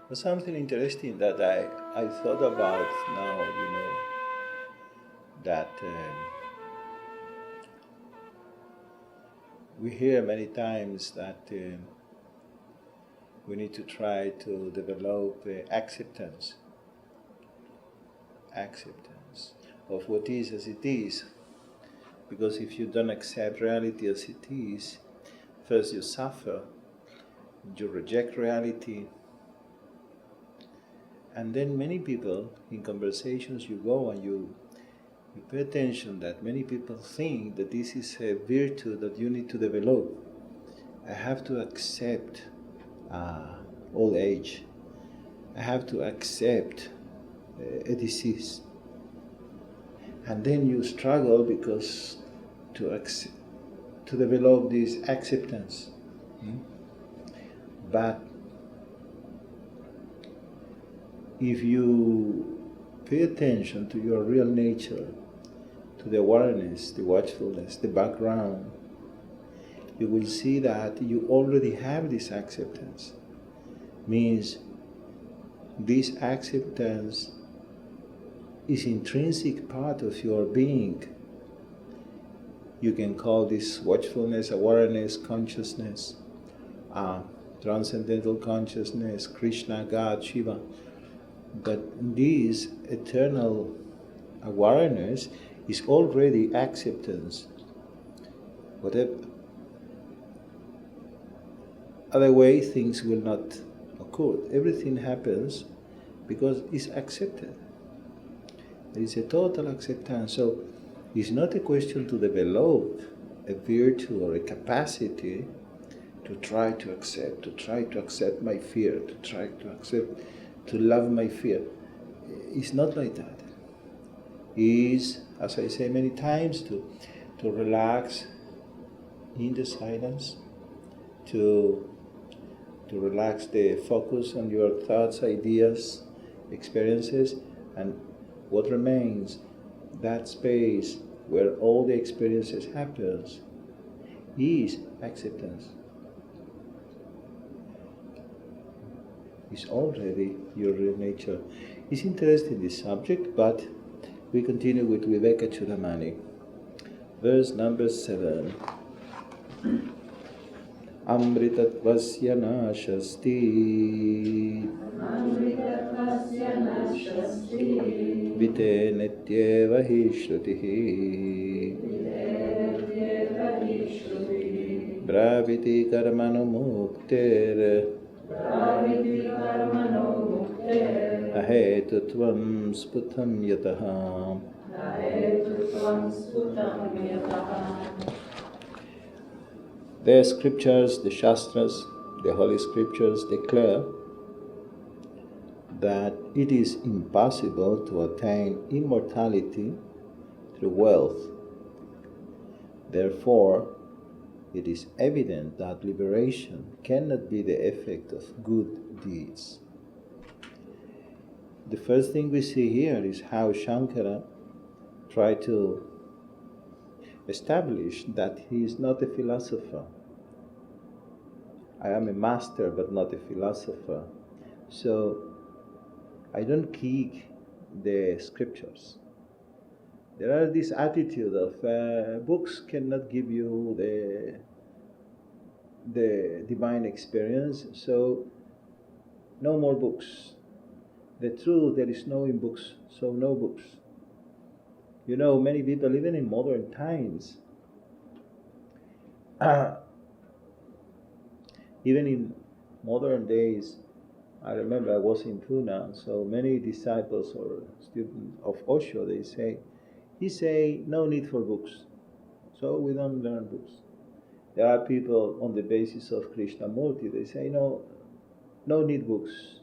There's something interesting that I thought about now, that we hear many times that we need to try to develop acceptance of what is as it is. Because if you don't accept reality as it is, first you suffer, you reject reality, and then many people, in conversations you go and you pay attention that many people think that this is a virtue that you need to develop. I have to accept old age. I have to accept a disease. And then you struggle because to develop this acceptance. But if you pay attention to your real nature, to the awareness, the watchfulness, the background, you will see that you already have this acceptance. Means this acceptance is intrinsic part of your being. You can call this watchfulness, awareness, consciousness, transcendental consciousness, Krishna, God, Shiva. But this eternal awareness is already acceptance. Whatever other way, things will not occur. Everything happens because it's accepted. There is a total acceptance. So it's not a question to develop a virtue or a capacity to try to accept my fear, to love my fear. It's not like that. It's, as I say many times, to relax in the silence, to relax the focus on your thoughts, ideas, experiences, and what remains, that space where all the experiences happens, is acceptance. Is already your real nature. It's interesting, this subject, but we continue with Vivekachudhamani. Verse number 7. Amritatvasya nashasti vite nityeva hi shrutihi braviti karmano mukter ahetutvam sputam yataha. The scriptures, the shastras, the holy scriptures declare that it is impossible to attain immortality through wealth. Therefore, it is evident that liberation cannot be the effect of good deeds. The first thing we see here is how Shankara tried to establish that he is not a philosopher. I am a master but not a philosopher. So I don't kick the scriptures. There are this attitude of books cannot give you the divine experience, so no more books. The truth, there is no in books, so no books. You know, many people, even in modern times, even in modern days, I remember I was in Pune, so many disciples or students of Osho, he say, no need for books, so we don't learn books. There are people on the basis of Krishnamurti, they say, no need books.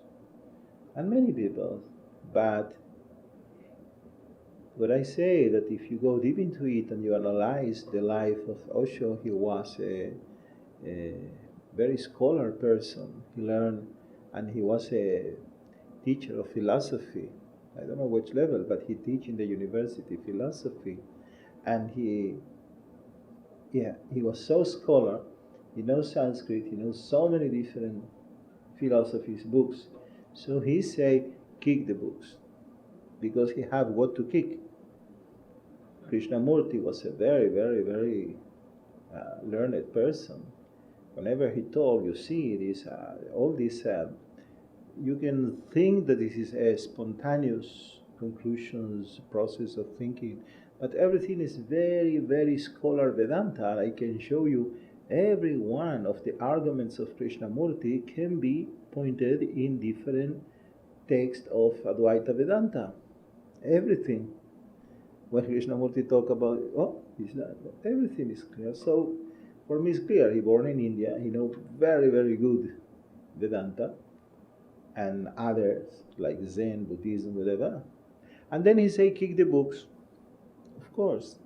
And many people, but what I say that if you go deep into it and you analyze the life of Osho, he was a very scholar person. He learned, and he was a teacher of philosophy. I don't know which level, but he teach in the university philosophy. And he was so scholar. He knows Sanskrit. He knows so many different philosophies, books. So he say, kick the books, because he have what to kick. Krishnamurti was a very, very, very learned person. Whenever he talked, you see, it is all this. You can think that this is a spontaneous conclusions process of thinking, but everything is very, very scholar Vedanta. And I can show you every one of the arguments of Krishnamurti can be pointed in different texts of Advaita Vedanta. Everything. When Krishnamurti talk about, it's not, everything is clear. So for me it's clear. He born in India. He knows very, very good Vedanta and others like Zen, Buddhism, whatever. And then he say, kick the books. Of course.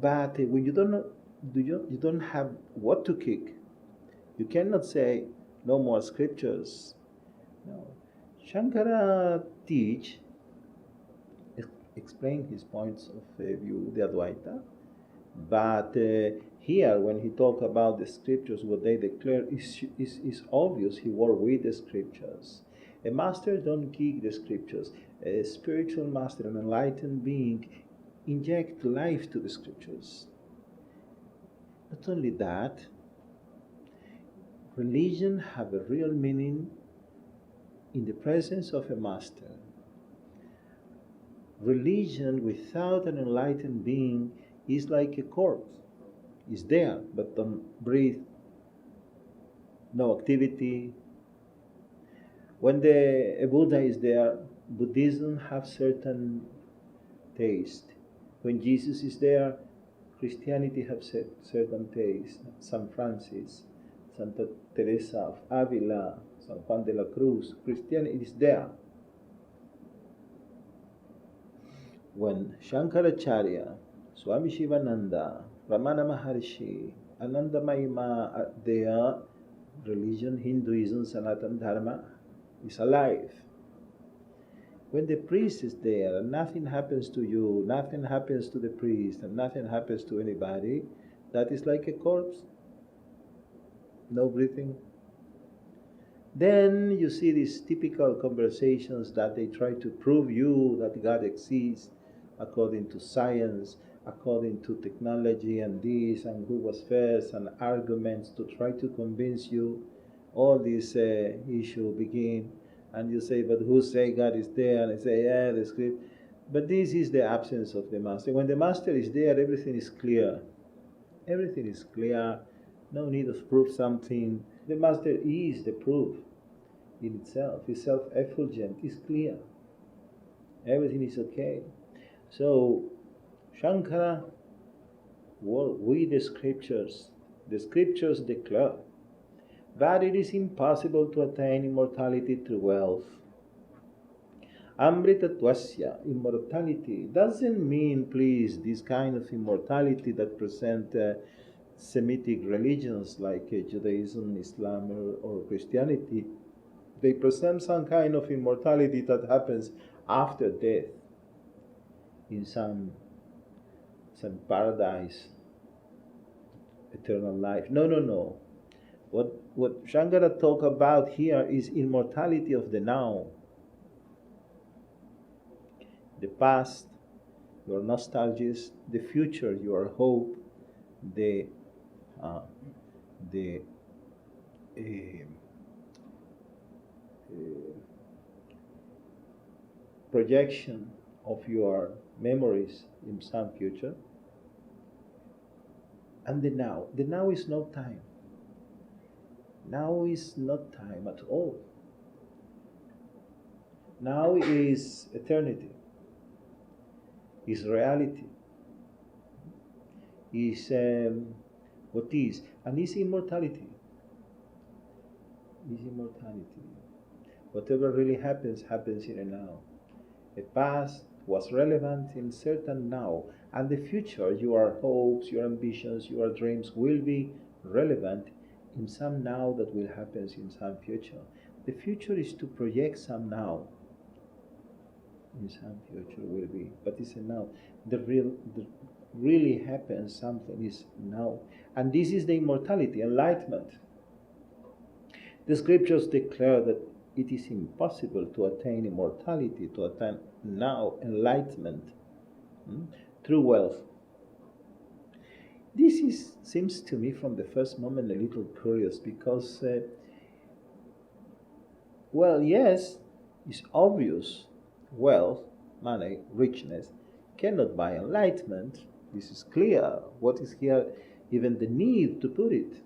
But when you don't know, you don't have what to kick, you cannot say no more scriptures. No. Shankara explain his points of view, the Advaita, but here when he talk about the scriptures, what they declare is obvious. He work with the scriptures. A master don't kick the scriptures. A spiritual master, an enlightened being, inject life to the scriptures. Not only that, religion have a real meaning in the presence of a master. Religion without an enlightened being is like a corpse. It's there, but don't breathe, no activity. When a Buddha is there, Buddhism have certain taste. When Jesus is there, Christianity have certain taste. St. Francis, Santa Teresa of Avila, San Juan de la Cruz, Christianity is there. When Shankaracharya, Swami Shivananda, Ramana Maharshi, Ananda Mahima are there, religion, Hinduism, Sanatana Dharma is alive. When the priest is there and nothing happens to you, nothing happens to the priest, and nothing happens to anybody, that is like a corpse. No breathing. Then you see these typical conversations that they try to prove you that God exists according to science, according to technology and this, and who was first, and arguments to try to convince you. All these issues begin. And you say, but who say God is there? And I say, yeah, the script. But this is the absence of the master. When the master is there, everything is clear. Everything is clear. No need to prove something. The master is the proof in itself. It's self-effulgent. It's clear. Everything is okay. So, Shankara worked with the scriptures. The scriptures declare. But it is impossible to attain immortality through wealth. Amritattvasya, immortality, doesn't mean, please, this kind of immortality that present Semitic religions like Judaism, Islam, or Christianity. They present some kind of immortality that happens after death in some paradise, eternal life. No. What Shankara talk about here is immortality of the now. The past, your nostalgies, the future, your hope, the projection of your memories in some future, and the now. The now is no time. Now is not time at all. Now is eternity, is reality, is what is, and is immortality. Is immortality. Whatever really happens, happens in a now. The past was relevant in certain now, and the future, your hopes, your ambitions, your dreams will be relevant in some now that will happen in some future. The future is to project some now. In some future will be, but it's a now. The really happens something is now, and this is the immortality, enlightenment. The scriptures declare that it is impossible to attain immortality, to attain now enlightenment through wealth. This seems to me from the first moment a little curious because, well, yes, it's obvious wealth, money, richness cannot buy enlightenment. This is clear. What is here even the need to put it?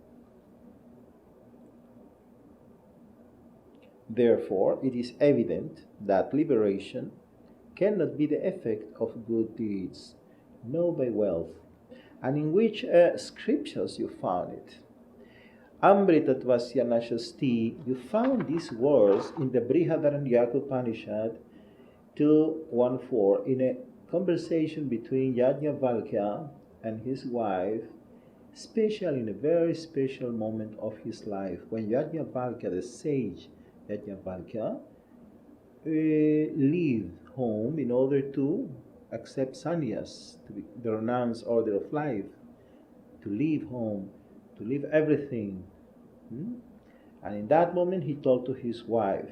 Therefore, it is evident that liberation cannot be the effect of good deeds, nor by wealth. And in which scriptures you found it? Amritatvasya nashasti, you found these words in the Brihadaranyaka Upanishad 2.1.4 in a conversation between Yajnavalkya and his wife, especially in a very special moment of his life, when Yajnavalkya, the sage Yajnavalkya, leave home in order to accept sannyas, the renounced order of life, to leave home, to leave everything. And in that moment he told to his wife,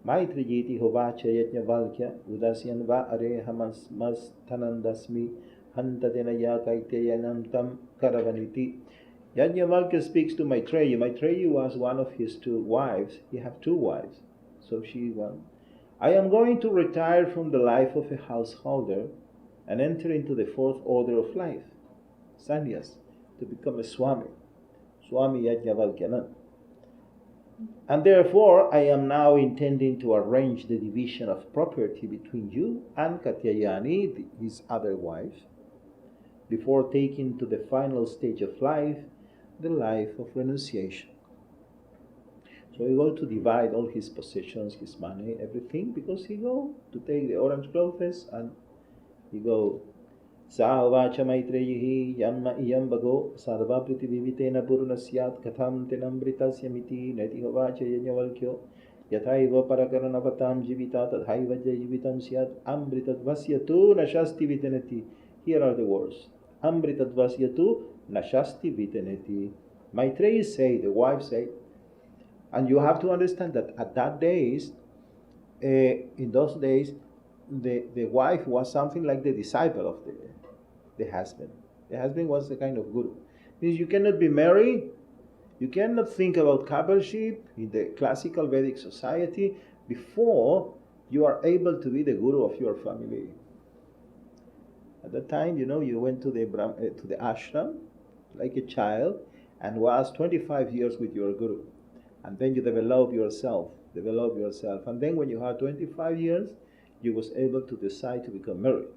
Maitriyeti hovacha yajnavalkya udasyan va arehamas tanandasmi hantadenaya kaiteyanantam karavaniti. Yajnavalkya speaks to Maitreyi. Maitreyi was one of his two wives. He had two wives. So she won. I am going to retire from the life of a householder and enter into the fourth order of life, sannyas, to become a Swami, Swami Yajnavalkya. And therefore, I am now intending to arrange the division of property between you and Katyayani, his other wife, before taking to the final stage of life, the life of renunciation. So he go to divide all his possessions, his money, everything, because he go to take the orange clothes and he go. Sāvacha maitreyihi yanma iyambago sadva pritivivitena purunasyat katham tenambritasya miti neti hovacha yajnavalkyo yathaiva parakaranapatam jivita tadhaiva jivitam syat amritadvasyatu nashasti viteneti. Here are the words. Amritadvasyatu nashasti viteneti. Maitreyi say, the wife say, and you have to understand that at that days, in those days, the wife was something like the disciple of the husband. The husband was a kind of guru. Means you cannot be married, you cannot think about coupleship in the classical Vedic society before you are able to be the guru of your family. At that time, you went to the ashram like a child and was 25 years with your guru. And then you develop yourself. And then when you had 25 years, you was able to decide to become married.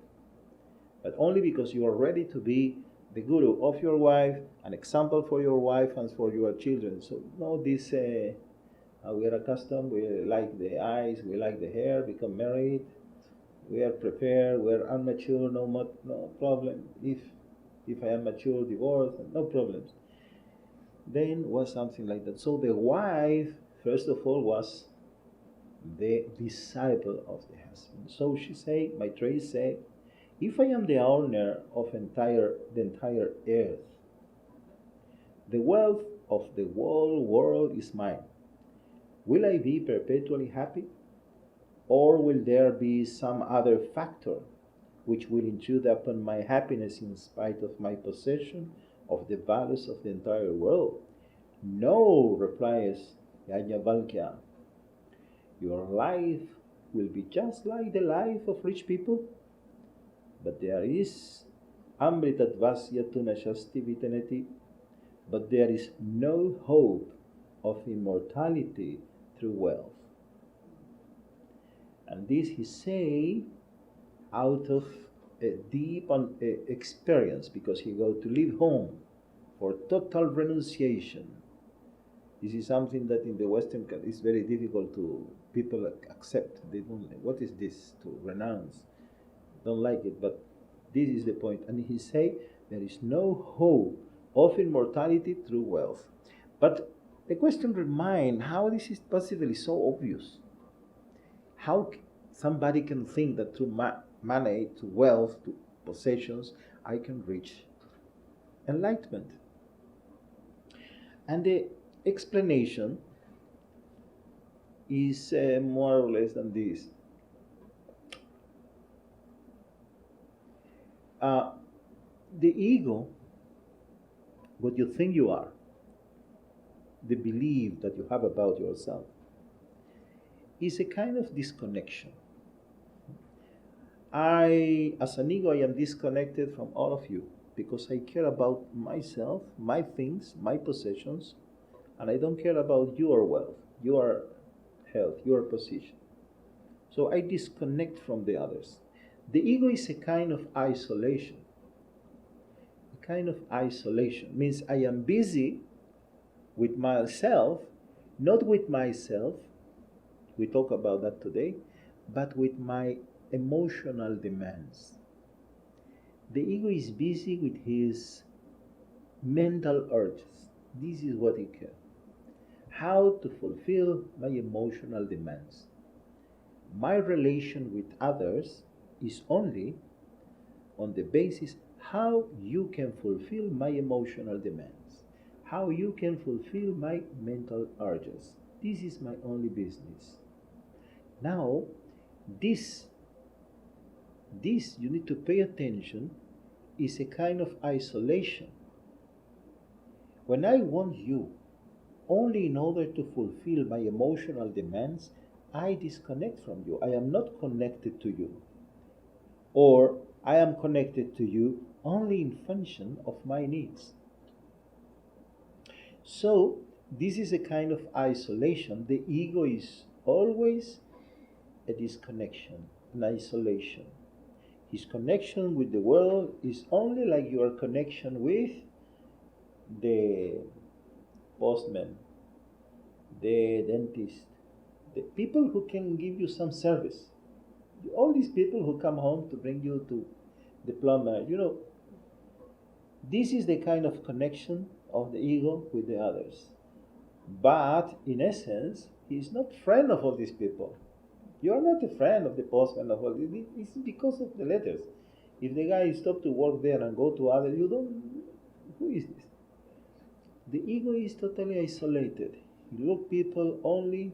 But only because you are ready to be the guru of your wife, an example for your wife and for your children. So no, this we are accustomed, we like the eyes, we like the hair, become married, we are prepared, we are unmature, no problem. If I am mature, divorce, no problems. Then was something like that. So the wife, first of all, was the disciple of the husband. So she say, Maitreyi say, if I am the owner of the entire earth, the wealth of the whole world is mine. Will I be perpetually happy? Or will there be some other factor which will intrude upon my happiness in spite of my possession of the values of the entire world? No, replies Yajnavalkya. Your life will be just like the life of rich people, but there is amritadvasyatu nashasti viteneti, but there is no hope of immortality through wealth. And this he say out of a deep experience, because he go to leave home for total renunciation. This is something that in the Western country is very difficult to people accept. They don't. What is this? To renounce? Don't like it. But this is the point. And he say there is no hope of immortality through wealth. But the question remains: how this is possibly so obvious? How somebody can think that through money, to wealth, to possessions, I can reach enlightenment? And the explanation is more or less than this. The ego, what you think you are, the belief that you have about yourself, is a kind of disconnection. As an ego, I am disconnected from all of you because I care about myself, my things, my possessions, and I don't care about your wealth, your health, your position. So I disconnect from the others. The ego is a kind of isolation. A kind of isolation means I am busy with myself, not with myself, we talk about that today, but with my emotional demands. The ego is busy with his mental urges. This is what he cares. How to fulfill my emotional demands. My relation with others is only on the basis how you can fulfill my emotional demands, how you can fulfill my mental urges. This is my only business. Now, this you need to pay attention, is a kind of isolation. When I want you only in order to fulfill my emotional demands, I disconnect from you. I am not connected to you. Or I am connected to you only in function of my needs. So, this is a kind of isolation. The ego is always a disconnection, an isolation. His connection with the world is only like your connection with the postman, the dentist, the people who can give you some service. All these people who come home to bring you to the plumber, this is the kind of connection of the ego with the others. But in essence, he is not friend of all these people. You are not a friend of the postman of all this. It's because of the letters. If the guy stops to work there and go to others, you don't. Who is this? The ego is totally isolated. You look people only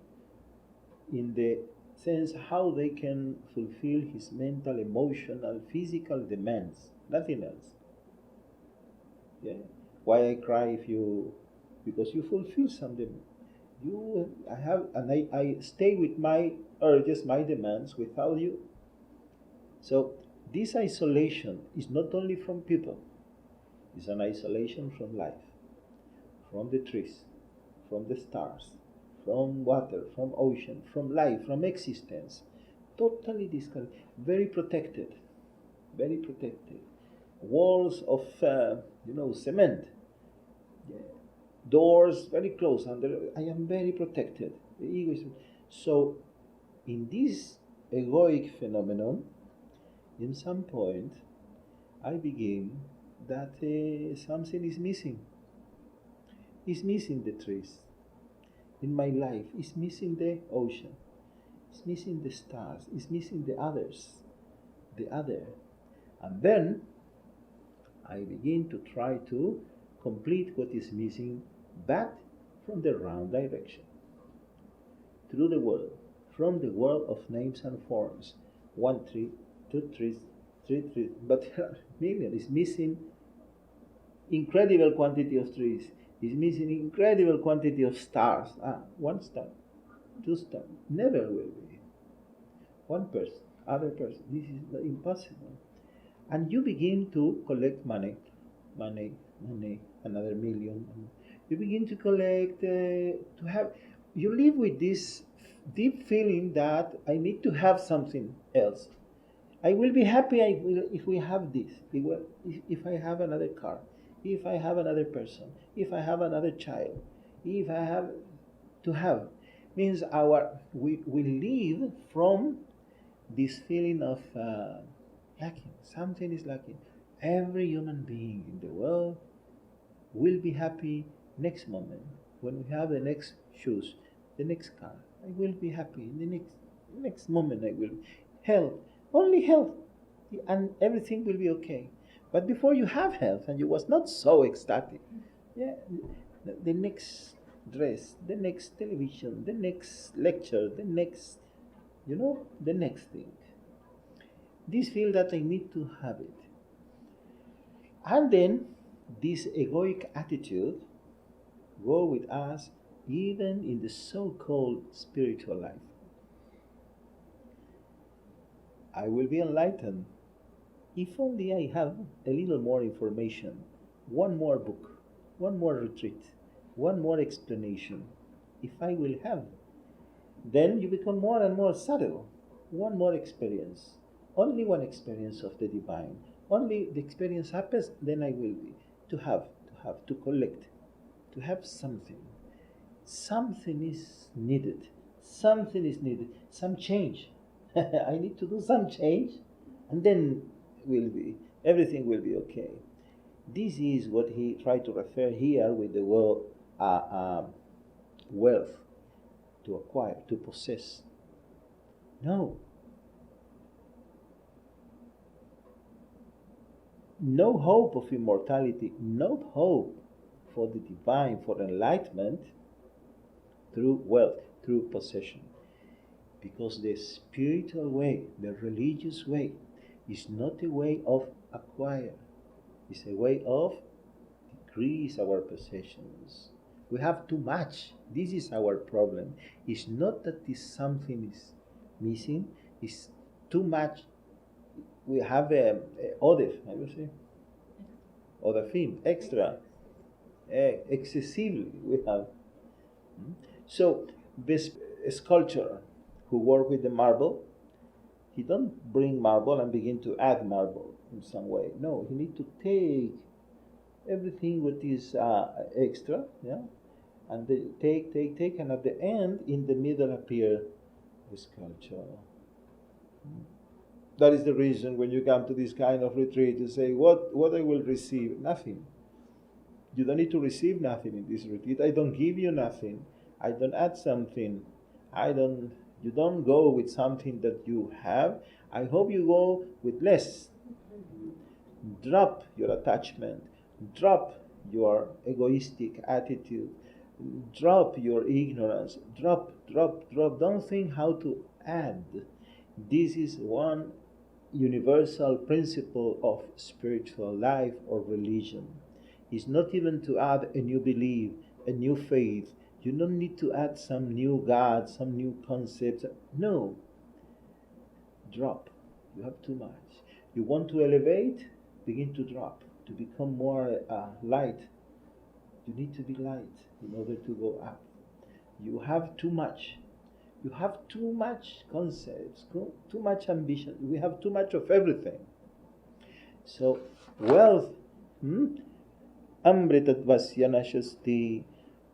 in the sense how they can fulfill his mental, emotional, physical demands. Nothing else. Yeah. Why I cry because you fulfill some demand. I stay with my urges, my demands without you. So this isolation is not only from people, it's an isolation from life, from the trees, from the stars, from water, from ocean, from life, from existence. Totally disconnected, very protected, very protected. Walls of cement. Yeah. Doors very close, and I am very protected. The ego is so. In this egoic phenomenon, in some point, I begin that something is missing. It's missing the trees. In my life, it's missing the ocean. It's missing the stars. It's missing the others, the other, and then I begin to try to complete what is missing, but from the wrong direction. Through the world, from the world of names and forms. 1 tree, 2 trees, 3 trees, but there are millions. It's missing incredible quantity of trees. It's missing incredible quantity of stars. 1 star, 2 stars, never will be. 1 person, other person. This is impossible. And you begin to collect money, another million. You begin to collect, you live with this deep feeling that I need to have something else. I will be happy if we have this, if I have another car, if I have another person, if I have another child, if I have to have. Means we live from this feeling of lacking. Something is lacking. Every human being in the world will be happy next moment when we have the next shoes, the next car. I will be happy in the next moment. I will health, only health, and everything will be okay. But before you have health, and you was not so ecstatic, the dress, the next television, the next lecture, the next, the next thing. This feel that I need to have it. And then this egoic attitude go with us even in the so-called spiritual life. I will be enlightened if only I have a little more information, one more book, one more retreat, one more explanation. If I will have, then you become more and more subtle. One more experience, only one experience of the divine. Only the experience happens, then I will be. To have, to collect, to have something. Something is needed. Something is needed. Some change. I need to do some change, and then everything will be okay. This is what he tried to refer here with the word wealth, to acquire, to possess. No. No hope of immortality, no hope for the divine, for enlightenment through wealth, through possession. Because the spiritual way, the religious way, is not a way of acquire. It's a way of decrease our possessions. We have too much. This is our problem. It's not that something is missing. It's too much. We have odef, I would say. Odafim, extra. Excessively we have. So this sculptor who work with the marble, he don't bring marble and begin to add marble in some way. No, he need to take everything what is extra, and they take, and at the end, in the middle appear the sculpture. That is the reason when you come to this kind of retreat, you say, what I will receive? Nothing. You don't need to receive nothing in this retreat. I don't give you nothing. I don't add something. You don't go with something that you have. I hope you go with less. Drop your attachment. Drop your egoistic attitude. Drop your ignorance. Drop. Don't think how to add. This is one universal principle of spiritual life or religion. It's not even to add a new belief, a new faith. You don't need to add some new God, some new concepts. No. Drop. You have too much. You want to elevate? Begin to drop. To become more light. You need to be light in order to go up. You have too much. You have too much concepts, too much ambition. We have too much of everything. So, wealth, amritattvasya nashasti.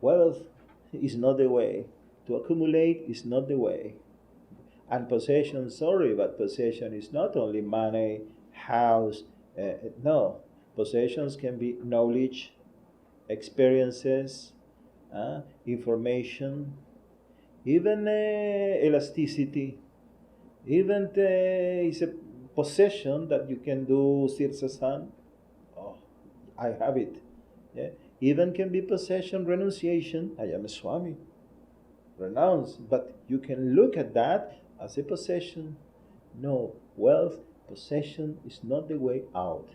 Wealth is not the way. To accumulate is not the way. And possession, but possession is not only money, house. No, possessions can be knowledge, experiences, information, even elasticity. Even is a possession that you can do sat-saṅgs. Oh, I have it. Yeah. Even can be possession, renunciation. I am a Swami. Renounce. But you can look at that as a possession. No, wealth, possession is not the way out.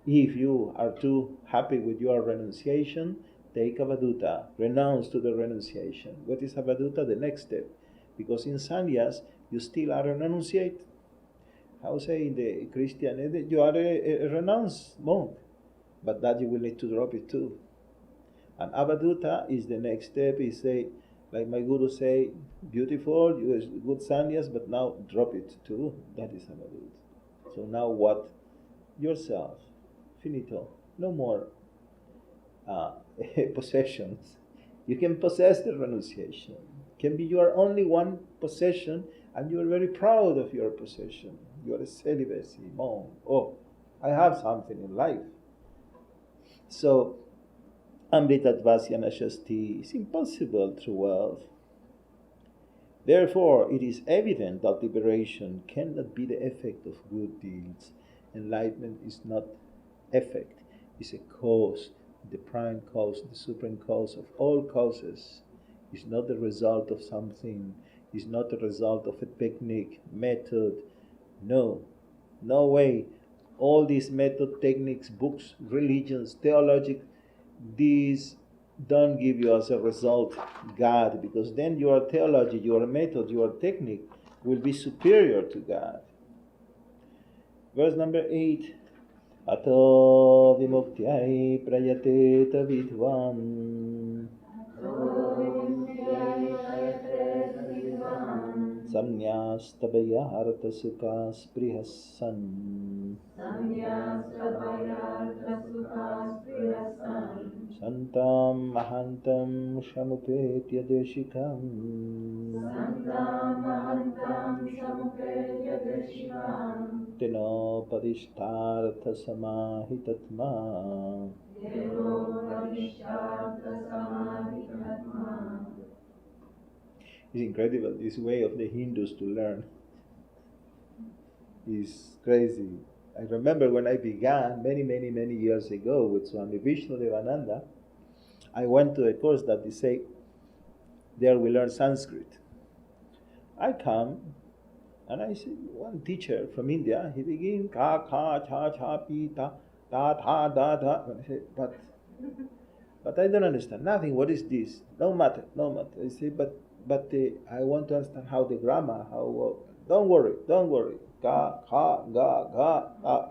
If you are too happy with your renunciation, take Avadhūta. Renounce to the renunciation. What is Avadhūta? The next step. Because in sannyas, you still are a renunciate. How say in the Christian, you are a renounced monk. But that you will need to drop it too. And Avadhūta is the next step. Is say, like my guru say, beautiful, you are good sannyas, but now drop it too. That is Avadhūta. So now what? Yourself. Finito. No more possessions. You can possess the renunciation. Can be your only one possession, and you are very proud of your possession. You are a celibacy monk. Oh, I have something in life. So, amritattvasya nashasti is impossible through wealth. Therefore, it is evident that liberation cannot be the effect of good deeds. Enlightenment is not effect, it's a cause. the prime cause, the supreme cause of all causes, is not the result of something, is not the result of a technique, method. No, no way. All these method, techniques, books, religions, theologic, these don't give you as a result God, because then your theology, your method, your technique will be superior to God. Verse number 8. Ato vimuktyai prayateta vidvan samnyastabhayartha sukhas prihasan santam mahantam shamupetya deshikam teno padishtartha samahitatma. It's incredible, this way of the Hindus to learn is crazy. I remember when I began many years ago with Swami Vishnudevananda, I went to a course that they say, there we learn Sanskrit. I come and I see one teacher from India, he begins ka, kha, cha, cha, pi, ta, da, tha, da, da. I say, but I don't understand nothing. What is this? No matter. I say, but I want to understand how the grammar, how. Don't worry. Ka, kha, ga, ga, ga.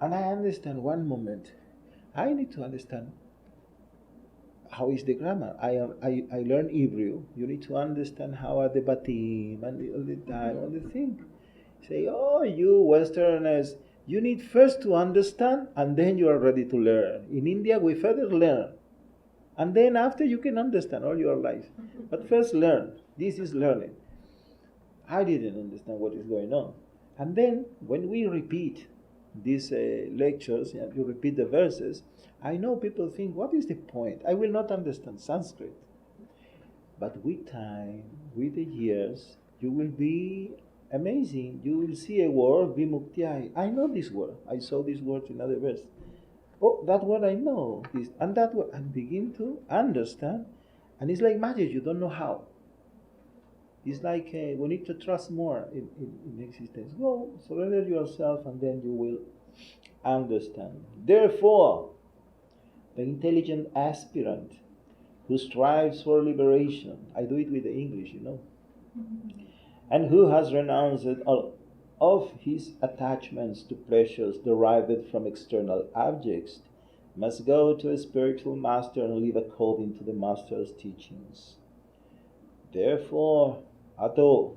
And I understand one moment. I need to understand how is the grammar. I learn Hebrew. You need to understand how are the batim and all the time, all the thing. Say, oh, you Westerners, you need first to understand and then you are ready to learn. In India, we further learn. And then after you can understand all your life. But first learn. This is learning. I didn't understand what is going on. And then when we repeat these lectures, and you repeat the verses, I know people think, what is the point? I will not understand Sanskrit. But with time, with the years, you will be amazing. You will see a word, vimuktyai. I know this word. I saw this word in other verse. Oh, that word I know. This and that word. And begin to understand. And it's like magic. You don't know how. It's like we need to trust more in existence. Go, surrender yourself and then you will understand. Therefore, the intelligent aspirant who strives for liberation, I do it with the English, and who has renounced all of his attachments to pleasures derived from external objects, must go to a spiritual master and live according to the master's teachings. Therefore, Ato,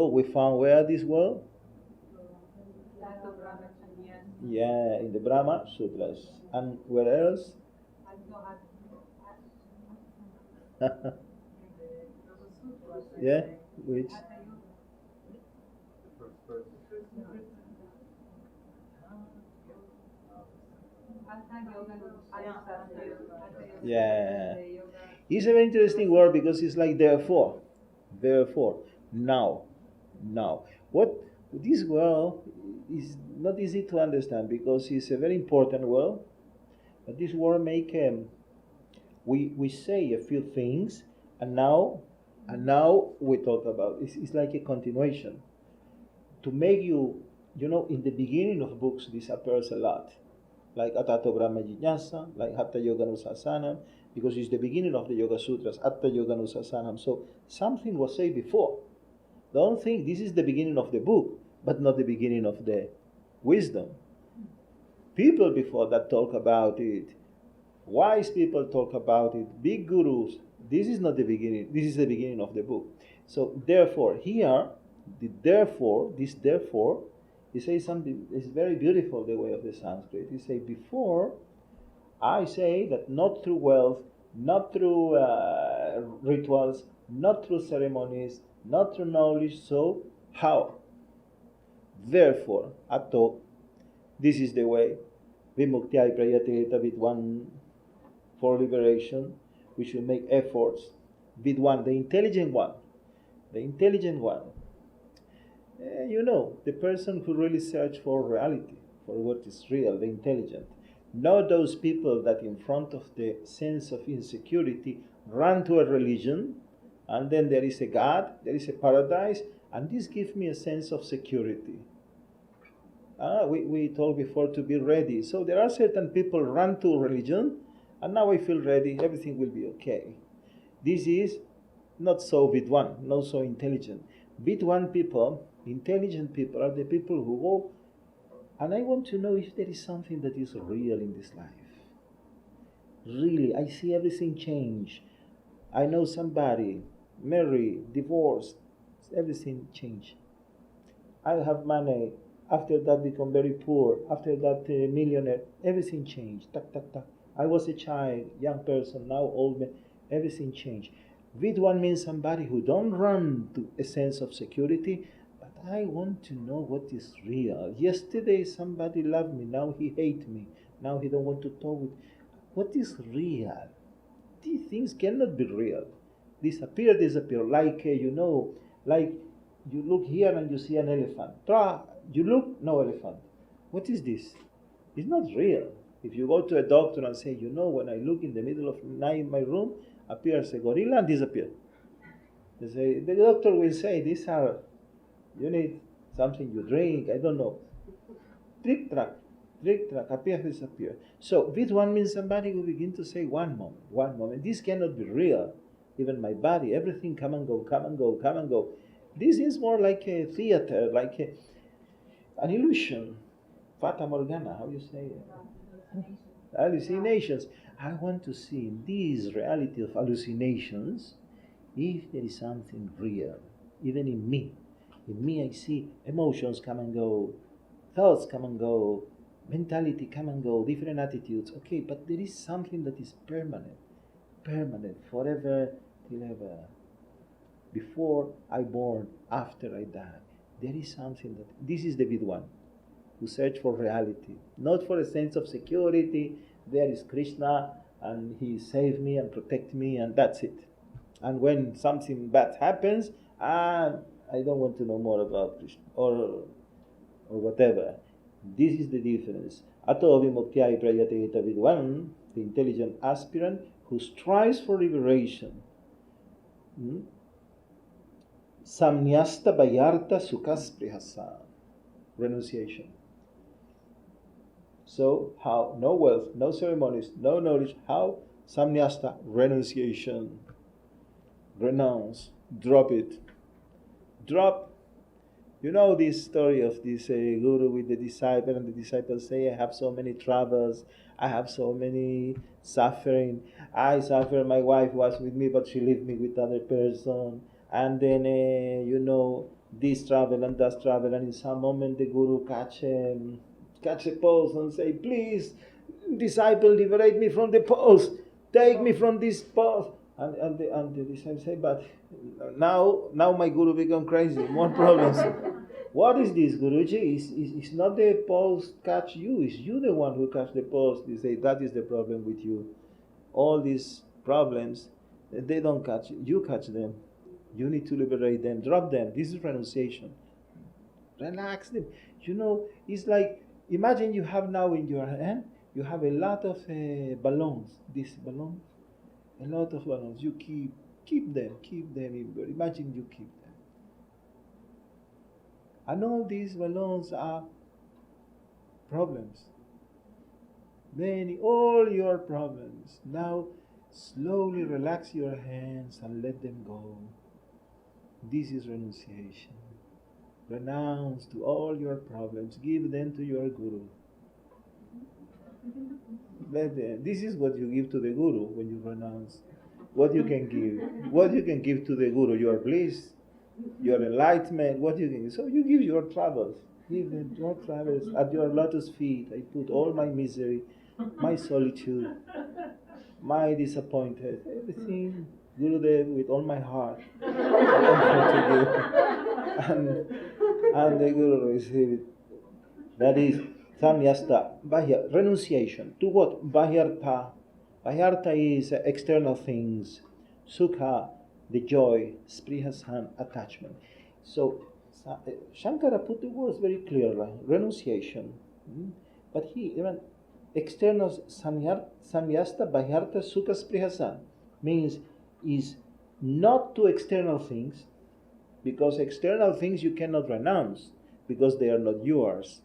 we found where this word? Yeah, in the Brahma Sutras. And where else? Yeah, which? Yeah. It's a very interesting word because it's like therefore, now. What this word is not easy to understand because it's a very important word. But this word make we say a few things and now we talk about it's like a continuation to make you in the beginning of books this appears a lot, like Atato Brahma Jiññāsa, like Hatha Yoga Nusasanam, because it's the beginning of the Yoga Sutras, Atta Yoga Nusasanam. So something was said before. Don't think this is the beginning of the book, but not the beginning of the wisdom. People before that talk about it. Wise people talk about it. Big gurus. This is not the beginning. This is the beginning of the book. So therefore, here, this therefore, he says something. It's very beautiful the way of the Sanskrit. He says before. I say that not through wealth, not through rituals, not through ceremonies, not through knowledge. So how? Therefore, Ato, this is the way. Vimuktyai prayateta vidwan, for liberation. We should make efforts. Vidwan, the intelligent one. The intelligent one. The person who really searches for reality, for what is real, the intelligent. Not those people that in front of the sense of insecurity run to a religion, and then there is a God, there is a paradise, and this gives me a sense of security. We told before to be ready. So there are certain people run to religion, and now I feel ready, everything will be okay. This is not so Vidwan, not so intelligent. Vidwan people, intelligent people, are the people who go, and I want to know if there is something that is real in this life. Really, I see everything change. I know somebody, married, divorced, everything change. I have money, after that become very poor, after that millionaire, everything changed. Tak, tak, tak. I was a child, young person, now old man, everything changed. Vidwan means somebody who don't run to a sense of security, but I want to know what is real. Yesterday somebody loved me, now he hates me, now he don't want to talk with. What is real? These things cannot be real. Disappear, like like you look here and you see an elephant. You look, no elephant. What is this? It's not real. If you go to a doctor and say, when I look in the middle of the night in my room, appears a gorilla and disappears. The doctor will say, you need something you drink, I don't know. Trick track, appear, disappear. So Vidwan means somebody who begin to say one moment. This cannot be real. Even my body, everything come and go. This is more like a theater, like an illusion. Fata Morgana, how you say it? Hallucinations. I want to see in this reality of hallucinations if there is something real, even in me. In me I see emotions come and go, thoughts come and go, mentality come and go, different attitudes. Okay, but there is something that is permanent, forever till ever. Before I born, after I die, there is something that, this is the Vidwan, who search for reality, not for a sense of security. There is Krishna and he saved me and protect me and that's it. And when something bad happens, I don't want to know more about Krishna or whatever. This is the difference. Ato vimuktyai prayate vidwan, the intelligent aspirant who strives for liberation. Samnyasta bayarta sukasprihasa, renunciation. So how? No wealth, no ceremonies, no knowledge. How? Samnyasta, renunciation. Renounce, drop it. Drop. You know this story of this guru with the disciple, and the disciple say, I have so many troubles, I have so many suffering. I suffer, my wife was with me, but she left me with other person. And then, this trouble and that trouble. And in some moment, the guru catch a pose and say, please, disciple, liberate me from the pose. Take me from this pose. And the disciple say, but now my guru become crazy. More problems. What is this, Guruji? It's not the pose catch you. It's you the one who catch the pose. They say, that is the problem with you. All these problems, they don't catch you. You catch them. You need to liberate them. Drop them. This is renunciation. Relax them. It's like, imagine you have now in your hand, you have a lot of balloons. These balloons, a lot of balloons. You keep them. Imagine you keep them. And all these balloons are problems. All your problems. Now, slowly relax your hands and let them go. This is renunciation. Renounce to all your problems. Give them to your guru. This is what you give to the guru when you renounce. What you can give. What you can give to the guru. Your bliss, your enlightenment. What you can give. So you give your troubles. Give them your troubles at your lotus feet. I put all my misery, my solitude, my disappointed, everything. Gurudev, with all my heart, and the Guru receive it. That is samyasta, renunciation. To what? Bahyartha. Bahyartha is external things. Sukha, the joy. Sprihasan, attachment. So Shankara put the words very clearly. Renunciation. But he, even external samyasta bahyartha sukha sprihasa means is not to external things, because external things you cannot renounce because they are not yours.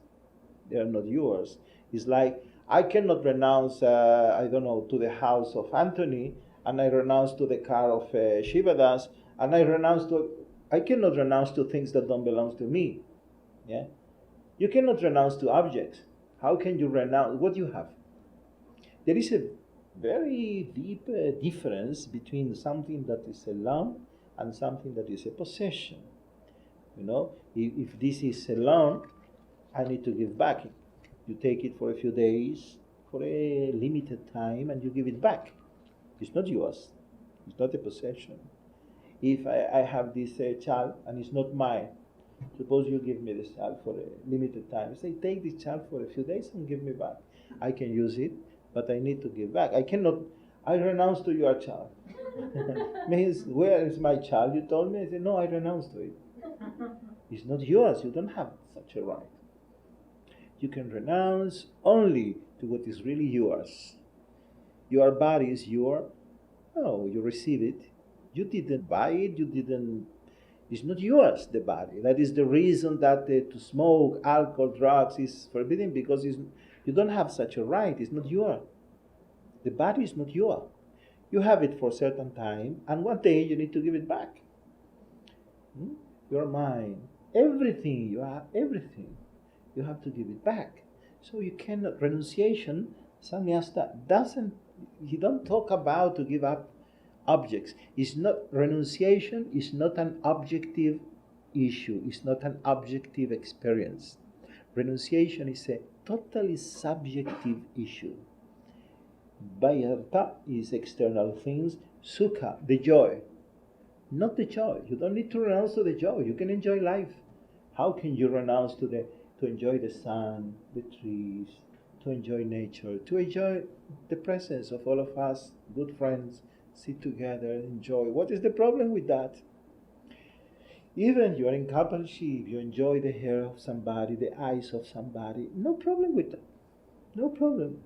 They are not yours. It's like I cannot renounce, to the house of Anthony, and I renounce to the car of Shivadas, and I cannot renounce to things that don't belong to me. Yeah, you cannot renounce to objects. How can you renounce what you have? There is a very deep difference between something that is alone and something that is a possession. If this is alone, I need to give back. You take it for a few days, for a limited time, and you give it back. It's not yours. It's not a possession. If I have this child and it's not mine, suppose you give me this child for a limited time. You say, take this child for a few days and give me back. I can use it, but I need to give back. I renounce to your child. Means, where is my child? You told me. I said, no, I renounce to it. It's not yours. You don't have such a right. You can renounce only to what is really yours. Your body is yours. No, you receive it. You didn't buy it. It's not yours, the body. That is the reason that to smoke, alcohol, drugs is forbidden, because you don't have such a right. It's not yours. The body is not yours. You have it for a certain time, and one day you need to give it back. Your mind, everything, you have everything. You have to give it back. So you cannot, renunciation, sannyasta he don't talk about to give up objects. Renunciation is not an objective issue. It's not an objective experience. Renunciation is a totally subjective issue. Bayarta is external things. Sukha, the joy. Not the joy. You don't need to renounce to the joy. You can enjoy life. How can you renounce to enjoy the sun, the trees, to enjoy nature, to enjoy the presence of all of us, good friends, sit together, enjoy? What is the problem with that? Even you are in coupleship, you enjoy the hair of somebody, the eyes of somebody. No problem with that. No problem.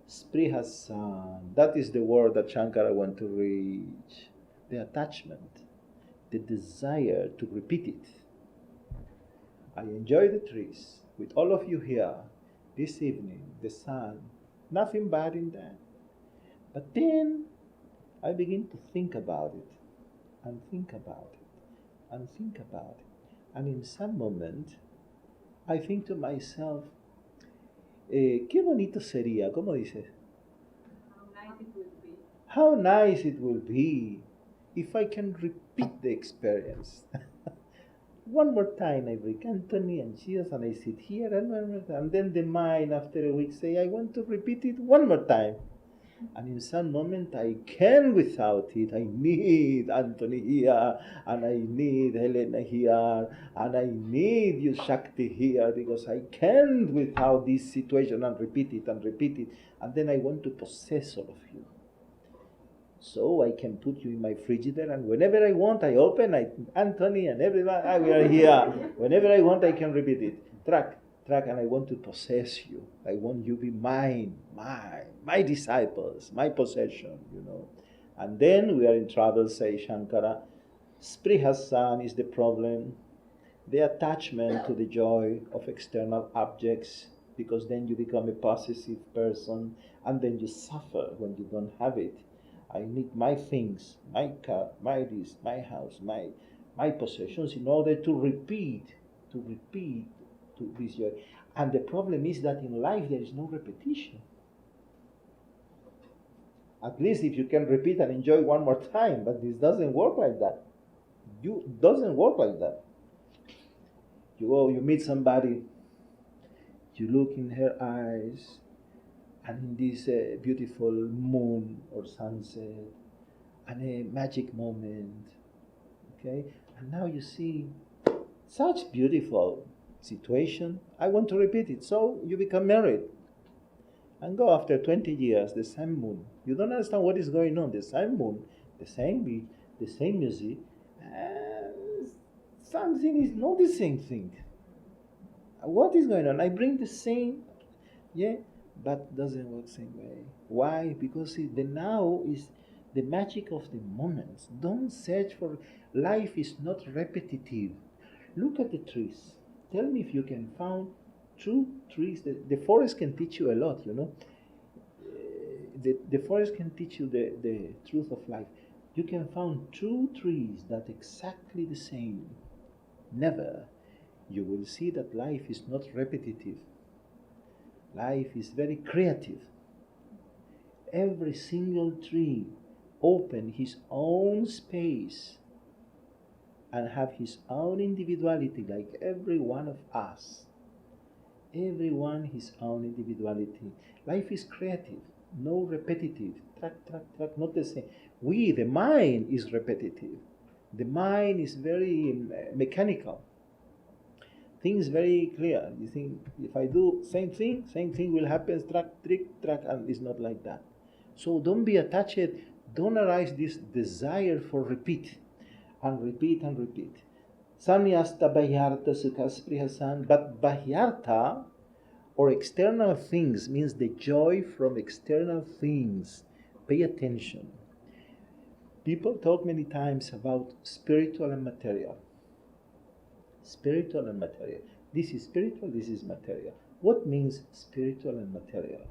Sprihasan, that is the word that Shankara wants to reach. The attachment, the desire to repeat it. I enjoy the trees with all of you here this evening, the sun, nothing bad in that. But then I begin to think about it, and think about it, and think about it. And in some moment, I think to myself, qué bonito sería, ¿cómo dices? How nice it will be if I can repeat the experience. One more time I bring Anthony and Shias and I sit here and then the mind after a week say, I want to repeat it one more time. And in some moment I can without it. I need Anthony here, and I need Helena here, and I need you Shakti here, because I can't without this situation, and repeat it, and then I want to possess all of you. So I can put you in my frigidaire, and whenever I want, I open, Anthony and everybody, we are here. Whenever I want, I can repeat it. Track, and I want to possess you. I want you to be mine, my disciples, my possession, And then we are in trouble, say Shankara. Sprihasan is the problem. The attachment to the joy of external objects, because then you become a possessive person, and then you suffer when you don't have it. I need my things, my car, my this, my house, my possessions, in order to repeat to this joy. And the problem is that in life there is no repetition. At least if you can repeat and enjoy one more time, but this doesn't work like that. Doesn't work like that. You meet somebody, you look in her eyes, and in this beautiful moon or sunset, and a magic moment, okay? And now you see such beautiful situation. I want to repeat it. So you become married. And go after 20 years, the same moon. You don't understand what is going on. The same moon, the same beat, the same music. Something is not the same thing. What is going on? I bring the same, yeah, but doesn't work same way. Why? Because the now is the magic of the moments. Don't search for, life is not repetitive. Look at the trees. Tell me if you can find true trees. The forest can teach you a lot, you know. The forest can teach you the truth of life. You can find true trees that exactly the same. Never. You will see that life is not repetitive. Life is very creative. Every single tree open his own space and have his own individuality, like every one of us. Everyone his own individuality. Life is creative, no repetitive. Track, not the same. The mind is repetitive. The mind is very mechanical. Things very clear. You think, if I do same thing will happen, track, and it's not like that. So don't be attached, don't arise this desire for repeat. Samyasta bahyarta sukasprihasan, but bahyarta, or external things, means the joy from external things. Pay attention. People talk many times about spiritual and material. Spiritual and material. This is spiritual, this is material. What means spiritual and material?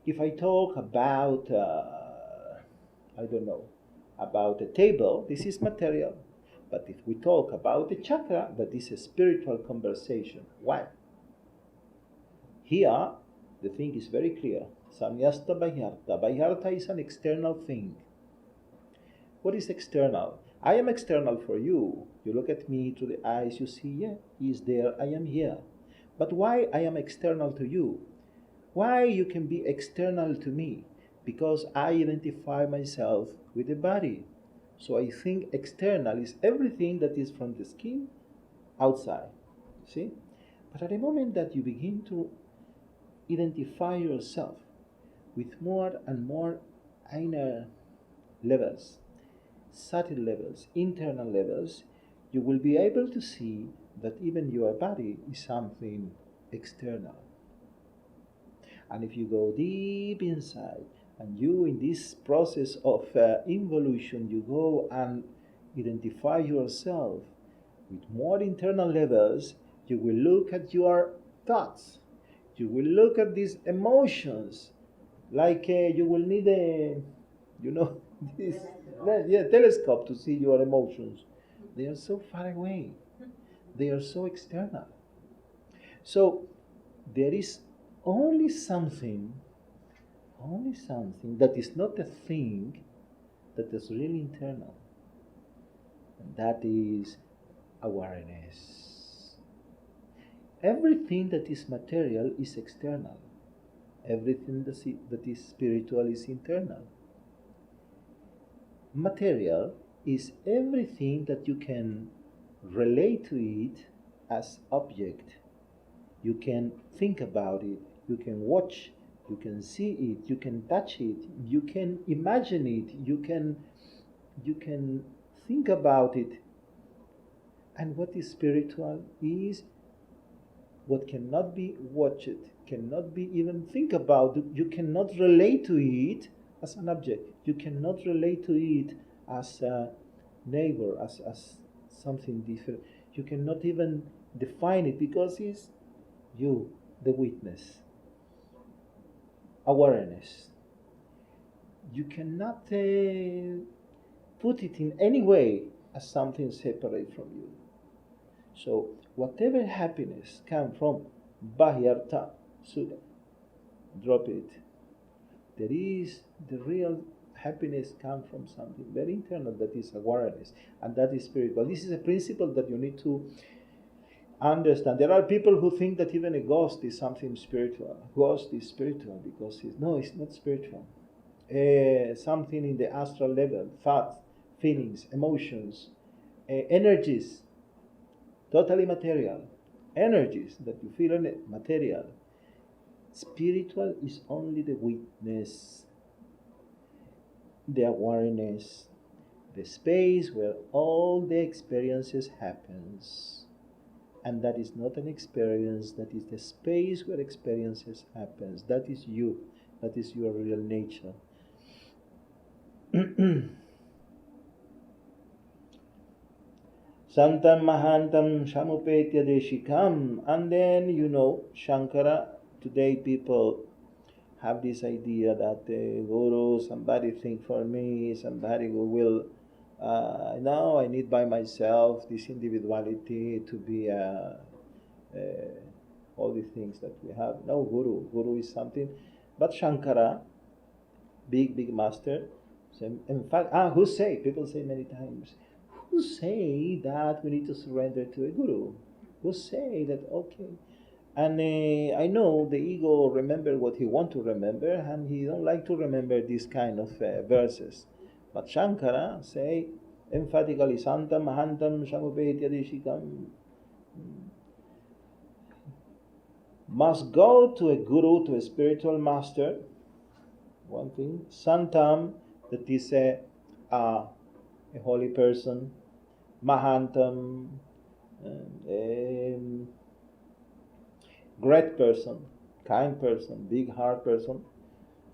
If I talk about, about a table, this is material. But if we talk about a chakra, that is a spiritual conversation. Why? Here, the thing is very clear. Samyasta bahyarta. Bahyarta is an external thing. What is external? I am external for you. You look at me through the eyes, you see, yeah, he is there, I am here. But why I am external to you? Why you can be external to me? Because I identify myself with the body. So I think external is everything that is from the skin outside. See? But at the moment that you begin to identify yourself with more and more inner levels, subtle levels, internal levels, you will be able to see that even your body is something external. And if you go deep inside, and you in this process of involution, you go and identify yourself with more internal levels, you will look at your thoughts, you will look at these emotions, like you will need this telescope to see your emotions. They are so far away. They are so external. So there is only something that is not a thing, that is really internal. And that is awareness. Everything that is material is external. Everything that is spiritual is internal. Material is everything that you can relate to it as object. You can think about it, you can watch, you can see it, you can touch it, you can imagine it, you can think about it. And what is spiritual is what cannot be watched, cannot be even think about. You cannot relate to it as an object. You cannot relate to it as a neighbor, as something different. You cannot even define it, because it's you, the witness. Awareness. You cannot put it in any way as something separate from you. So whatever happiness comes from Bahyarta Sudha, drop it. There is the real happiness comes from something very internal, that is awareness, and that is spiritual. This is a principle that you need to understand. There are people who think that even a ghost is something spiritual. Ghost is spiritual because it's not spiritual. Something in the astral level, thoughts, feelings, emotions, energies, totally material. Energies that you feel in it, material. Spiritual is only the witness, the awareness, the space where all the experiences happens. And that is not an experience, that is the space where experiences happens. That is you. That is your real nature. Santam Mahantam Samupetya Deshikam. And then, Shankara, today people have this idea that the Guru, somebody think for me, somebody who will, no, I need by myself this individuality to be all the things that we have. No, Guru is something. But Shankara, big master, in fact, who say, people say many times, who say that we need to surrender to a Guru? Who say that, okay. And I know the ego remember what he want to remember, and he don't like to remember this kind of verses. But Shankara say emphatically, Santam Mahantam Samupetya Deshikam. Must go to a Guru, to a spiritual master. One thing. Santam, that is a holy person. Mahantam, great person, kind person, big heart person.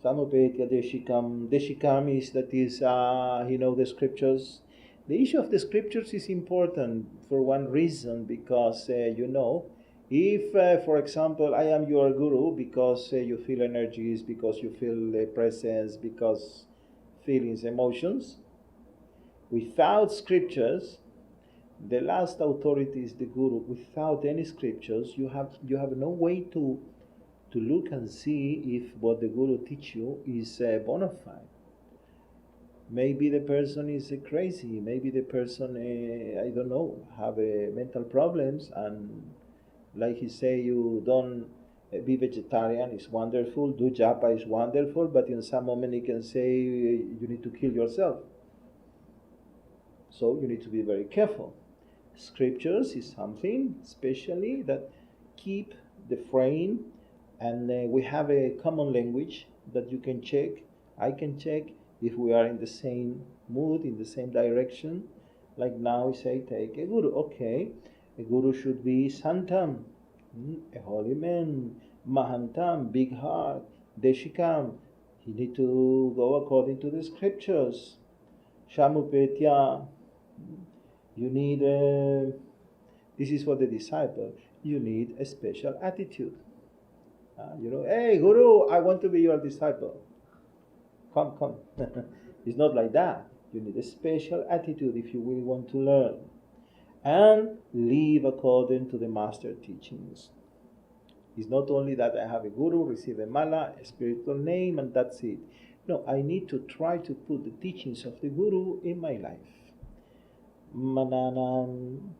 Samupetya Deshikam. Deshikam is, that is, the scriptures. The issue of the scriptures is important for one reason, because, if, for example, I am your Guru because you feel energies, because you feel presence, because feelings, emotions, without scriptures, the last authority is the Guru. Without any scriptures, you have no way to look and see if what the Guru teach you is bona fide. Maybe the person is crazy. Maybe the person, I don't know, have mental problems, and like he say, you don't be vegetarian is wonderful, do japa is wonderful, but in some moment he can say you need to kill yourself. So you need to be very careful. Scriptures is something especially that keep the frame, and we have a common language that you can check, I can check if we are in the same mood, in the same direction. Like now we say, take a Guru. Okay, a Guru should be Santam, a holy man. Mahantam, big heart. Deshikam, he need to go according to the scriptures. Samupetya, you need this is for the disciple, you need a special attitude. Hey Guru, I want to be your disciple. Come. It's not like that. You need a special attitude if you really want to learn. And live according to the master teachings. It's not only that I have a Guru, receive a mala, a spiritual name, and that's it. No, I need to try to put the teachings of the Guru in my life. Mananam,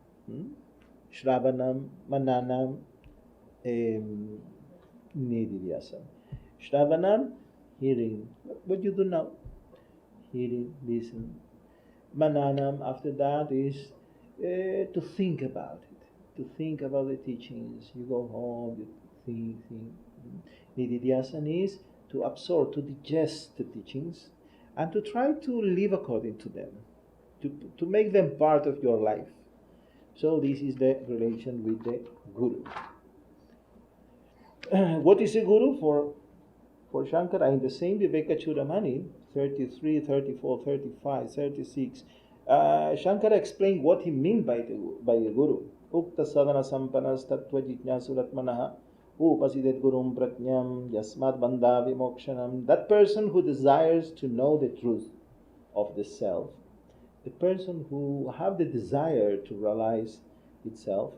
Shravanam, Mananam, Nididhyasam. Shravanam, hearing. What you do now? Hearing, listen. Mananam, after that, is to think about it. To think about the teachings. You go home, you think. Nididhyasana is to absorb, to digest the teachings, and to try to live according to them. To make them part of your life. So this is the relation with the Guru. What is a Guru for Shankara? In the same Vivekachudhamani, 33, 34, 35, 36, Shankara explained what he meant by a Guru. Ukta sadhana sampanas tattva jijnasuratmanaha upasidet gurum pratnyam yasmat bandha vimokshanam. That person who desires to know the truth of the self, the person who have the desire to realize itself,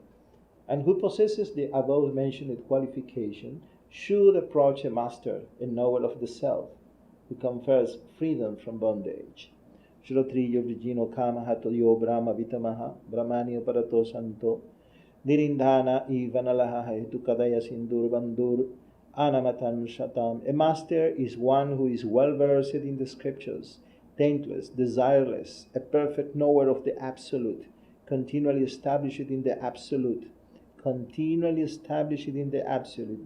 and who possesses the above mentioned qualification, should approach a master, a knower of the self, who confers freedom from bondage. Shrotriyo vrijino kama hatoyo brahma vitamaha brahmani oparato santo nirindhana ivanalaha hetu kadaya sindur bandur anamatan shatam. A master is one who is well versed in the scriptures, taintless, desireless, a perfect knower of the absolute, continually established in the absolute,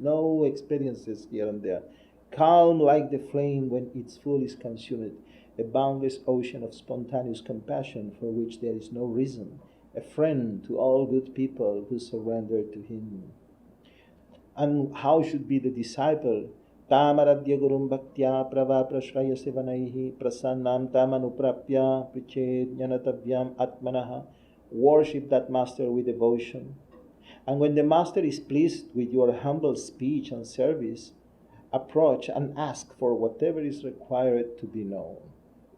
no experiences here and there, calm like the flame when its fuel is consumed, a boundless ocean of spontaneous compassion for which there is no reason, a friend to all good people who surrender to him. And how should be the disciple? Tamaradya gurum bhaktya prava prashraya sevanaihi prasannam tamanuprapya prichet jnanatavyam atmanaha. Worship that master with devotion. And when the master is pleased with your humble speech and service, approach and ask for whatever is required to be known.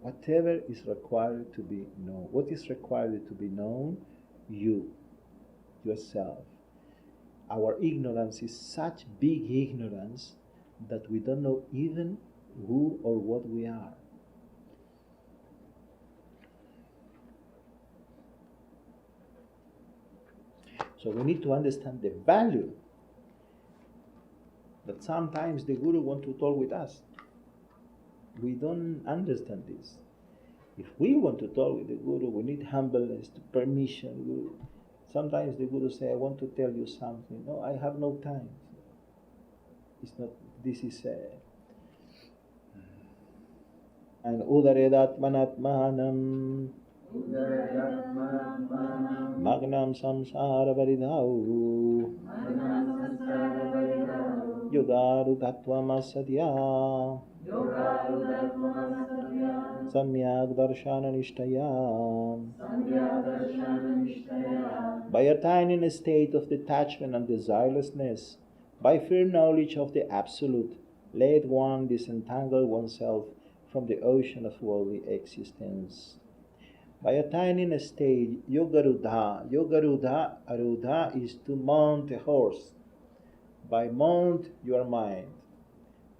Whatever is required to be known. What is required to be known? You, yourself. Our ignorance is such big ignorance that we don't know even who or what we are. So we need to understand the value that sometimes the Guru wants to talk with us. We don't understand this. If we want to talk with the Guru, we need humbleness, permission. Sometimes the Guru says, I want to tell you something. No, I have no time. It's not, this is and udaredatmanatmanam magnam samsara varidhau yogarudatvam asadya samyak darshana nishtaya. By attaining a state of detachment and desirelessness, by firm knowledge of the Absolute, let one disentangle oneself from the ocean of worldly existence. By attaining a state, Yogarudha, Arudha is to mount a horse. By mount your mind.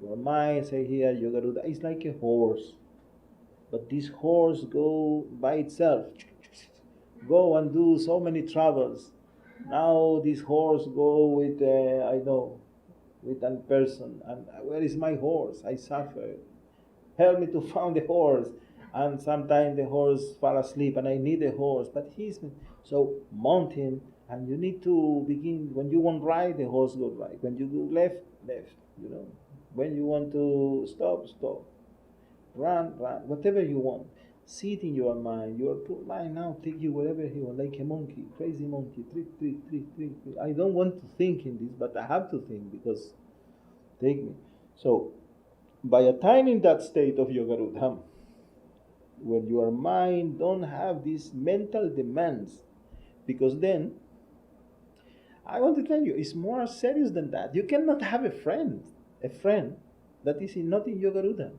Your mind, say here, Yogarudha, is like a horse. But this horse go by itself. Go and do so many travels. Now this horse go with, with a person. And where is my horse? I suffer. Help me to find the horse. And sometimes the horse fall asleep and I need a horse. But so mount him, and you need to begin. When you want right, the horse goes right. When you go left, left. When you want to stop, stop. Run, whatever you want. See it in your mind. Your mind now take you wherever you want, like a monkey, crazy monkey. Trick. I don't want to think in this, but I have to think because take me. So, by attaining that state of Yogarudha, when your mind don't have these mental demands, because then, I want to tell you, it's more serious than that. You cannot have a friend that is not in Yogarudha.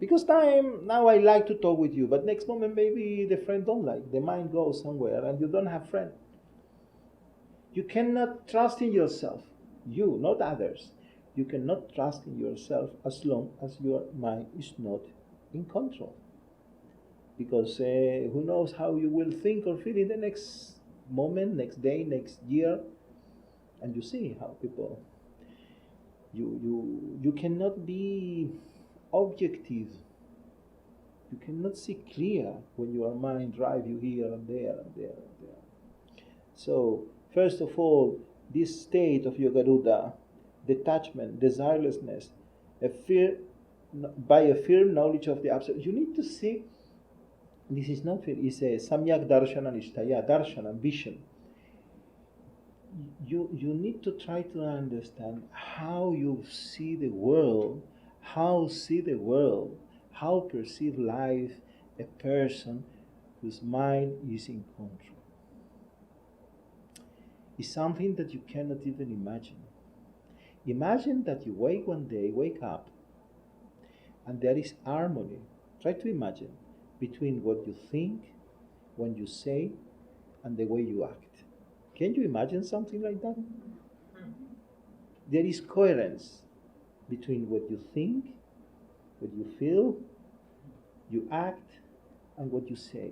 Because now I like to talk with you, but next moment maybe the friend don't like. The mind goes somewhere and you don't have friend. You cannot trust in yourself. You, not others. You cannot trust in yourself as long as your mind is not in control. Because who knows how you will think or feel in the next moment, next day, next year. And you see how people, you cannot be objective. You cannot see clear when your mind drive you here and there and there and there. So, first of all, this state of Yogarudha, detachment, desirelessness, by a firm knowledge of the Absolute, you need to see, this is not fear, it's a samyak darshana nishtaya, darshana, vision. You need to try to understand how you see the world, how perceive life a person whose mind is in control. It's something that you cannot even imagine. Imagine that you wake up, and there is harmony. Try to imagine between what you think, what you say, and the way you act. Can you imagine something like that? There is coherence between what you think, what you feel, you act, and what you say.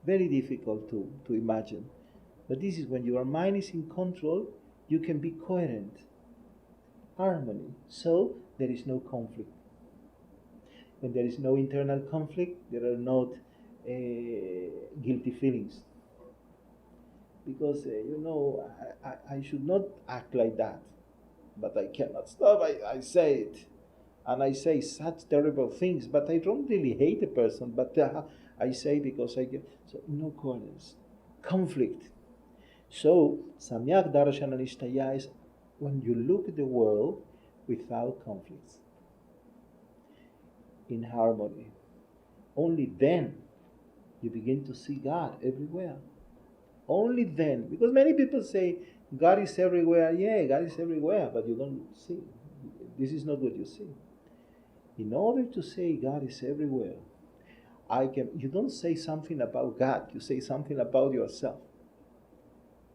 Very difficult to imagine. But this is when your mind is in control, you can be coherent. Harmony. So there is no conflict. When there is no internal conflict, there are not guilty feelings. Because, I should not act like that. But I cannot stop. I say it. And I say such terrible things. But I don't really hate a person. But I say because I get. So no quarrels, conflict. So Samyak Darshana Nishtaya is when you look at the world without conflicts, in harmony. Only then you begin to see God everywhere. Only then, because many people say God is everywhere. Yeah, God is everywhere, but you don't see. This is not what you see. In order to say God is everywhere, you don't say something about God, you say something about yourself.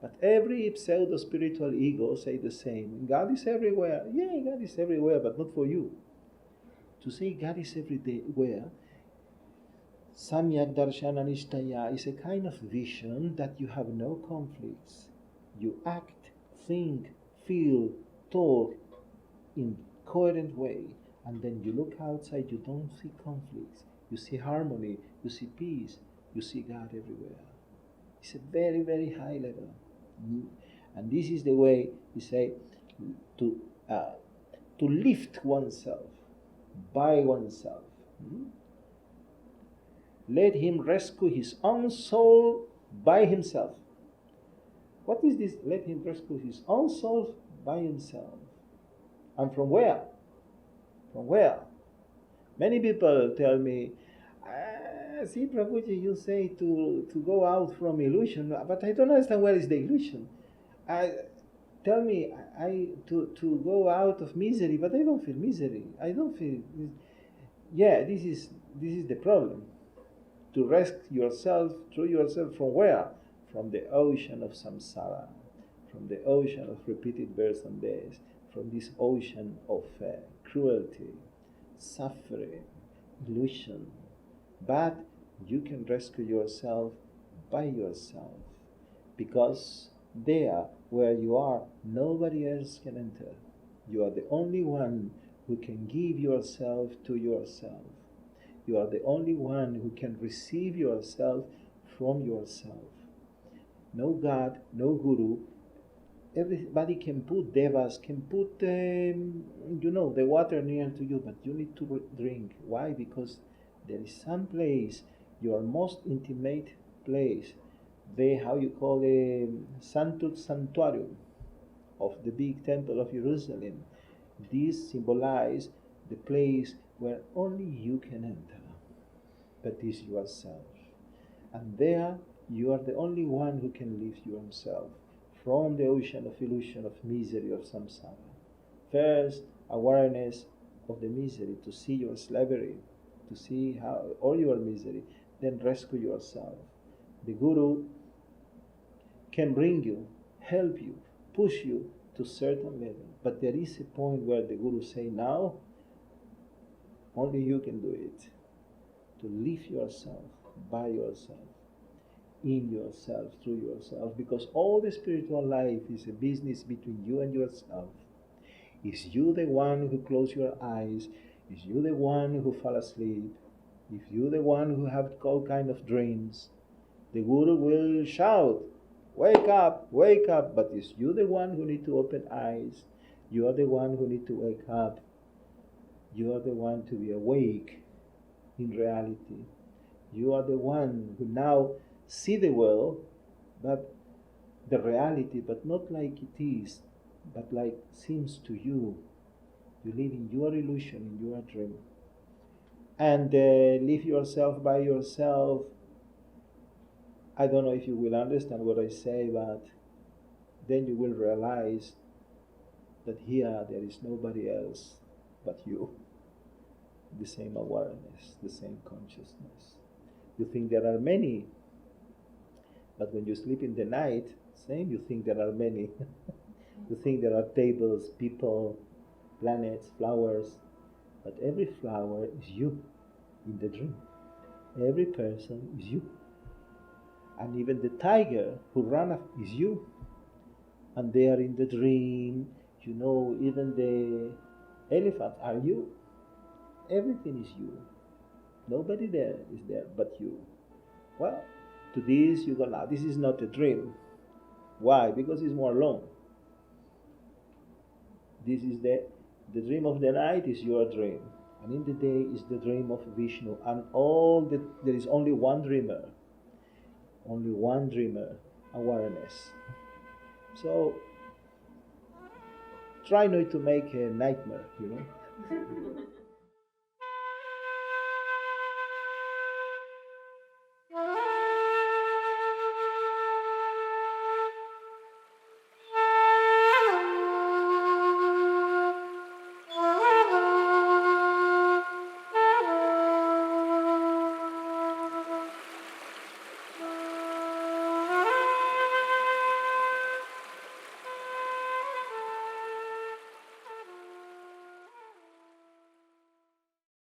But every pseudo-spiritual ego say the same. God is everywhere. Yeah, God is everywhere, but not for you. To say God is everywhere, Samyak Darshana Nishtaya is a kind of vision that you have no conflicts. You act, think, feel, talk in coherent way, and then you look outside, you don't see conflicts. You see harmony, you see peace, you see God everywhere. It's a very, very high level. And this is the way we say to lift oneself by oneself. Let him rescue his own soul by himself. What is this? Let him rescue his own soul by himself. And from where? From where? Many people tell me, see, Prabhuji, you say to go out from illusion, but I don't understand where is the illusion. Tell me, to go out of misery, but I don't feel misery. I don't feel. Yeah, this is the problem. To rescue yourself, through yourself, from where? From the ocean of samsara, from the ocean of repeated births and deaths, from this ocean of cruelty, suffering, illusion. But you can rescue yourself by yourself, because there where you are, nobody else can enter. You are the only one who can give yourself to yourself. You are the only one who can receive yourself from yourself. No God, no Guru. Everybody can put devas, can put, the water near to you, but you need to drink. Why? Because there is some place, your most intimate place, how you call it, Sanctuarium of the big temple of Jerusalem. This symbolizes the place where only you can enter, that is yourself. And there you are the only one who can lift yourself from the ocean of illusion, of misery, of samsara. First, awareness of the misery, to see your slavery, to see how all your misery, then rescue yourself. The Guru can bring you, help you, push you to a certain level. But there is a point where the Guru say, now, only you can do it. To lift yourself, by yourself, in yourself, through yourself. Because all the spiritual life is a business between you and yourself. Is you the one who close your eyes? Is you the one who fall asleep? If you the one who have all kind of dreams, the Guru will shout, wake up, but it's you the one who need to open eyes. You are the one who need to wake up. You are the one to be awake in reality. You are the one who now see the world, but the reality, but not like it is, but like seems to you. You live in your illusion, in your dream. And live yourself by yourself. I don't know if you will understand what I say, but then you will realize that here there is nobody else but you. The same awareness, the same consciousness. You think there are many, but when you sleep in the night, you think there are many. You think there are tables, people, planets, flowers, but every flower is you in the dream. Every person is you. And even the tiger who ran up is you. And they are in the dream, even the elephant are you. Everything is you. Nobody there is there but you. Well, to this you go now. This is not a dream. Why? Because it's more long. This is the dream of the night is your dream. And in the day is the dream of Vishnu, and there is only one dreamer, awareness. So try not to make a nightmare,